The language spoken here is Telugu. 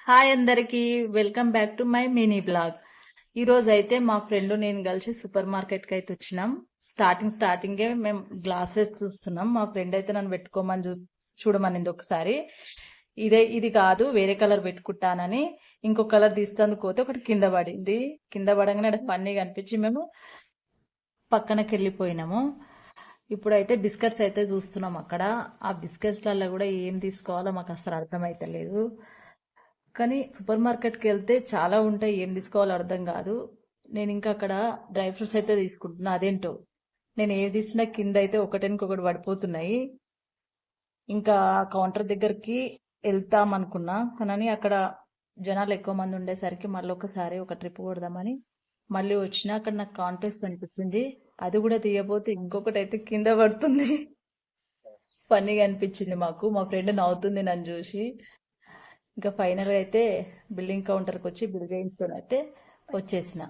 హాయ్ అందరికి, welcome back to my mini blog. ఈ రోజు అయితే మా ఫ్రెండ్ నేను కలిసి సూపర్ మార్కెట్ కి అయితే వచ్చినాం. స్టార్టింగే మేము గ్లాసెస్ చూస్తున్నాం. మా ఫ్రెండ్ అయితే నన్ను పెట్టుకోమని చూడమనింది ఒకసారి. ఇది కాదు, వేరే కలర్ పెట్టుకుంటానని ఇంకో కలర్ తీస్తాను పోతే ఒకటి కింద పడింది. కింద పడంగానే అది ఫన్నీ కనిపించి మేము పక్కనకి వెళ్ళిపోయినాము. ఇప్పుడైతే బిస్కెట్స్ అయితే చూస్తున్నాం అక్కడ. ఆ బిస్కెట్స్లలో కూడా ఏం తీసుకోవాలో మాకు అసలు అర్థమైతలేదు. కానీ సూపర్ మార్కెట్కి వెళ్తే చాలా ఉంటాయి, ఏం తీసుకోవాలో అర్థం కాదు. నేను ఇంకా అక్కడ డ్రై ఫ్రూట్స్ అయితే తీసుకుంటున్నా. అదేంటో నేను ఏది తీసినా కింద అయితే ఒకటి పడిపోతున్నాయి. ఇంకా కౌంటర్ దగ్గరికి వెళ్తాం అనుకున్నా, కానీ అక్కడ జనాలు ఎక్కువ మంది ఉండేసరికి మళ్ళీ ఒకసారి ఒక ట్రిప్ కొడదామని మళ్ళీ వచ్చినా అక్కడ నాకు కాంటెస్ట్ కనిపించింది. అది కూడా తీయబోతే ఇంకొకటి అయితే కింద పడుతుంది. ఫన్నీగా అనిపించింది మాకు. మా ఫ్రెండ్ నవ్వుతుంది నన్ను చూసి. ఇంకా ఫైనల్ అయితే బిల్లింగ్ కౌంటర్కి వచ్చి బిల్ చేయించుకొని అయితే వచ్చేసిన.